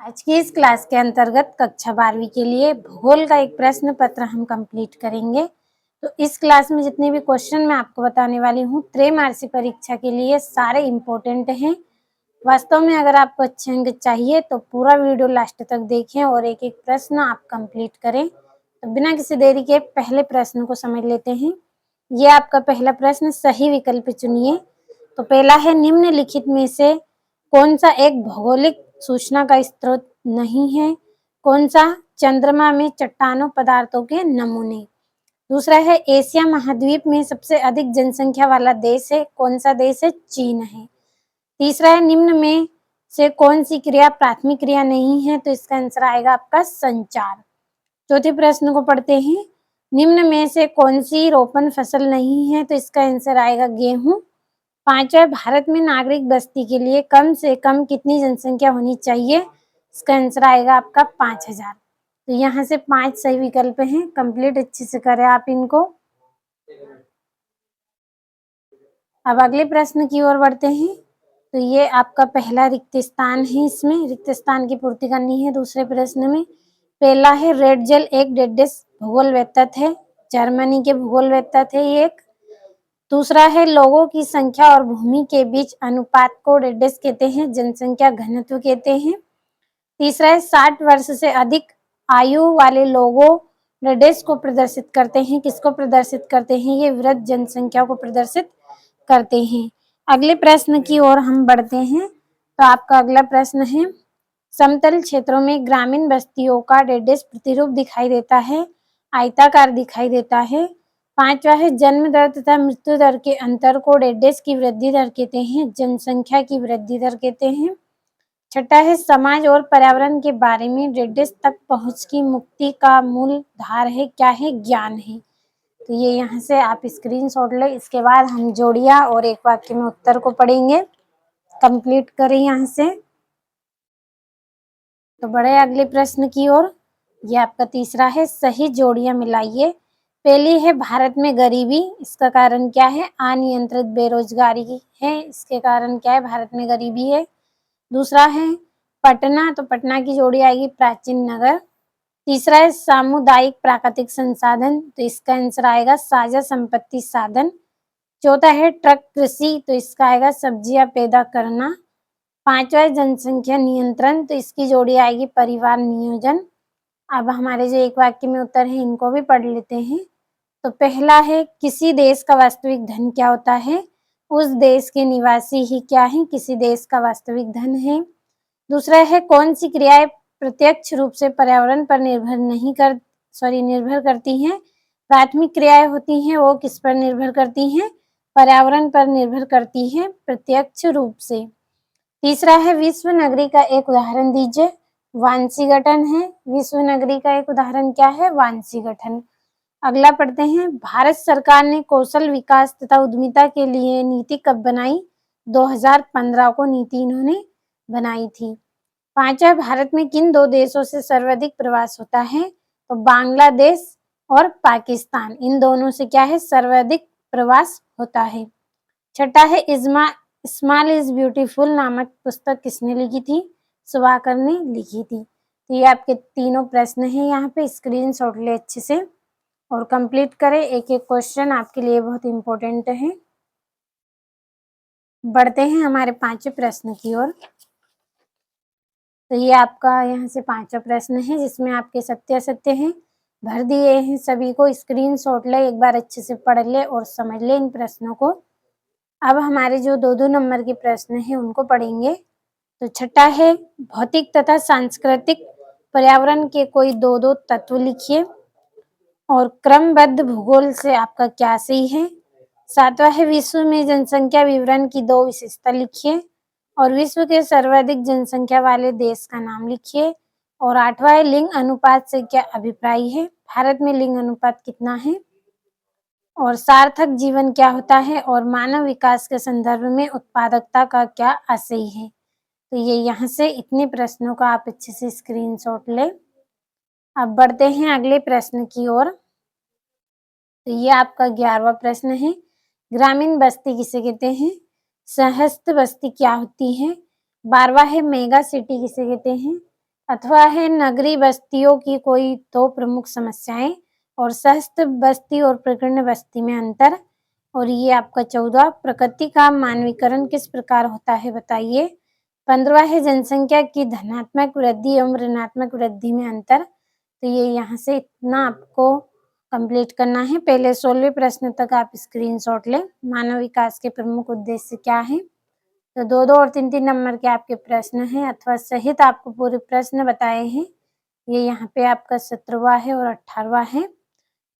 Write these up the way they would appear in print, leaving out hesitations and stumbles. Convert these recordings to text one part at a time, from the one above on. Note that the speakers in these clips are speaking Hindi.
आज की इस क्लास के अंतर्गत कक्षा 12वीं के लिए भूगोल का एक प्रश्न पत्र हम कंप्लीट करेंगे। तो इस क्लास में जितने भी क्वेश्चन मैं आपको बताने वाली हूँ त्रैमासिक परीक्षा के लिए सारे इम्पोर्टेंट हैं। वास्तव में अगर आपको अच्छे अंक चाहिए तो पूरा वीडियो लास्ट तक देखें और एक एक प्रश्न आप कंप्लीट करें। तो बिना किसी देरी के पहले प्रश्न को समझ लेते हैं। ये आपका पहला प्रश्न, सही विकल्प चुनिए। तो पहला है, निम्नलिखित में से कौन सा एक भौगोलिक सूचना का स्रोत नहीं है? कौन सा? चंद्रमा में चट्टानों पदार्थों के नमूने। दूसरा है, एशिया महाद्वीप में सबसे अधिक जनसंख्या वाला देश है। कौन सा देश है? चीन है। तीसरा है, निम्न में से कौन सी क्रिया प्राथमिक क्रिया नहीं है? तो इसका आंसर आएगा आपका संचार। चौथे प्रश्न को पढ़ते हैं, निम्न में से कौन सी रोपण फसल नहीं है? तो इसका आंसर आएगा गेहूं। पांचवा, भारत में नागरिक बस्ती के लिए कम से कम कितनी जनसंख्या होनी चाहिए? इसका आंसर आएगा आपका 5000। तो यहाँ से 5 सही विकल्प हैं। कंप्लीट अच्छे से करें आप इनको। अब अगले प्रश्न की ओर बढ़ते हैं। तो ये आपका पहला रिक्त स्थान है, इसमें रिक्त स्थान की पूर्ति करनी है। दूसरे प्रश्न में पहला है, रेड जेल एक डेडेस भूगोल वेत्तक है। जर्मनी के भूगोल वेत्तक है ये एक। दूसरा है, लोगों की संख्या और भूमि के बीच अनुपात को रेडियस कहते हैं, जनसंख्या घनत्व कहते हैं। तीसरा है, 60 वर्ष से अधिक आयु वाले लोगों रेडियस को प्रदर्शित करते हैं। किसको प्रदर्शित करते हैं? ये वृद्ध जनसंख्या को प्रदर्शित करते हैं। अगले प्रश्न की ओर हम बढ़ते हैं। तो आपका अगला प्रश्न है, समतल क्षेत्रों में ग्रामीण बस्तियों का रेडियस प्रतिरूप दिखाई देता है, आयताकार दिखाई देता है। पांचवा है, जन्म दर तथा मृत्यु दर के अंतर को रेडियस की वृद्धि दर कहते हैं, जनसंख्या की वृद्धि दर कहते हैं। छठा है, समाज और पर्यावरण के बारे में रेडियस तक पहुंच की मुक्ति का मूल धार है। क्या है? ज्ञान है। तो ये यहाँ से आप स्क्रीनशॉट ले। इसके बाद हम जोड़िया और एक वाक्य में उत्तर को पढ़ेंगे। कंप्लीट करें यहाँ से। तो बढ़े अगले प्रश्न की ओर। ये आपका तीसरा है, सही जोड़ियां मिलाइए। पहली है, भारत में गरीबी, इसका कारण क्या है? अनियंत्रित बेरोजगारी है। इसके कारण क्या है? भारत में गरीबी है। दूसरा है, पटना, तो पटना की जोड़ी आएगी प्राचीन नगर। तीसरा है, सामुदायिक प्राकृतिक संसाधन, तो इसका आंसर आएगा साझा संपत्ति साधन। चौथा है, ट्रक कृषि, तो इसका आएगा सब्जियां पैदा करना। पांचवा है, जनसंख्या नियंत्रण, तो इसकी जोड़ी आएगी परिवार नियोजन। अब हमारे जो एक वाक्य में उत्तर है इनको भी पढ़ लेते हैं। तो पहला है, किसी देश का वास्तविक धन क्या होता है? उस देश के निवासी ही क्या है? किसी देश का वास्तविक धन है। दूसरा है, कौन सी क्रियाएं प्रत्यक्ष रूप से पर्यावरण पर निर्भर करती हैं? प्राथमिक क्रियाएं होती हैं वो किस पर निर्भर करती हैं? पर्यावरण पर निर्भर करती हैं प्रत्यक्ष रूप से। तीसरा है, विश्व नगरी का एक उदाहरण दीजिए। वांशीगठन है। विश्व नगरी का एक उदाहरण क्या है? वांशीगठन। अगला पढ़ते हैं, भारत सरकार ने कौशल विकास तथा उद्यमिता के लिए नीति कब बनाई? 2015 को नीति इन्होंने बनाई थी। पांचवा, भारत में किन दो देशों से सर्वाधिक प्रवास होता है? तो बांग्लादेश और पाकिस्तान, इन दोनों से क्या है? सर्वाधिक प्रवास होता है। छठा है, स्मॉल इज ब्यूटीफुल नामक पुस्तक किसने लिखी थी? सुवाकर ने लिखी थी। तो ये आपके तीनों प्रश्न हैं, यहाँ पे स्क्रीनशॉट ले अच्छे से और कंप्लीट करें। एक एक क्वेश्चन आपके लिए बहुत इंपॉर्टेंट है। बढ़ते हैं हमारे पांचवें प्रश्न की ओर। तो ये आपका यहाँ से पांचवा प्रश्न है जिसमें आपके सत्य असत्य हैं भर दिए हैं। सभी को स्क्रीनशॉट ले, एक बार अच्छे से पढ़ ले और समझ ले इन प्रश्नों को। अब हमारे जो 2-2 नंबर के प्रश्न हैं उनको पढ़ेंगे। तो छठा है, भौतिक तथा सांस्कृतिक पर्यावरण के कोई 2-2 तत्व लिखिए और क्रमबद्ध भूगोल से आपका क्या सही है। सातवां है, विश्व में जनसंख्या विवरण की 2 विशेषता लिखिए और विश्व के सर्वाधिक जनसंख्या वाले देश का नाम लिखिए। और आठवां है, लिंग अनुपात से क्या अभिप्राय है? भारत में लिंग अनुपात कितना है? और सार्थक जीवन क्या होता है? और मानव विकास के संदर्भ में उत्पादकता का क्या आशय है? तो ये यहाँ से इतने प्रश्नों का आप अच्छे से स्क्रीनशॉट ले। अब बढ़ते हैं अगले प्रश्न की ओर। तो ये आपका 11वां प्रश्न है, ग्रामीण बस्ती किसे कहते हैं? सहस्त्र बस्ती क्या होती है? 12वां है, मेगा सिटी किसे कहते हैं? अथवा है नगरीय बस्तियों की कोई दो प्रमुख समस्याएं, और सहस्त्र बस्ती और प्रकीर्ण बस्ती में अंतर। और ये आपका 14 प्रकृति का मानवीकरण किस प्रकार होता है बताइए। 15 है जनसंख्या की धनात्मक वृद्धि एवं ऋणात्मक वृद्धि में अंतर। तो ये यहाँ से इतना आपको कंप्लीट करना है। पहले 16वें प्रश्न तक आप स्क्रीनशॉट लें। मानव विकास के प्रमुख उद्देश्य क्या है। तो 2-2 और 3-3 नंबर के आपके प्रश्न हैं अथवा सहित आपको पूरे प्रश्न बताए हैं। ये यहाँ पे आपका 17वां है और 18वां है।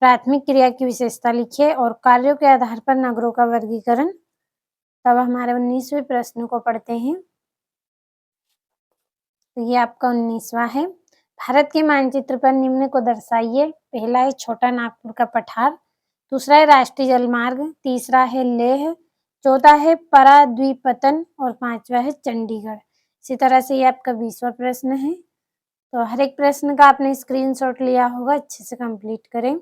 प्राथमिक क्रिया की विशेषता लिखिए और कार्यों के आधार पर नगरों का वर्गीकरण। तब हमारे 19वें प्रश्न को पढ़ते हैं। तो ये आपका 19वां है। भारत के मानचित्र पर निम्न को दर्शाइए। पहला है छोटा नागपुर का पठार, दूसरा है राष्ट्रीय जलमार्ग, तीसरा है लेह, चौथा है पराद्वीपतन और पांचवा है चंडीगढ़। इसी तरह से ये आपका 20वां प्रश्न है। तो हर एक प्रश्न का आपने स्क्रीनशॉट लिया होगा, अच्छे से कंप्लीट करें।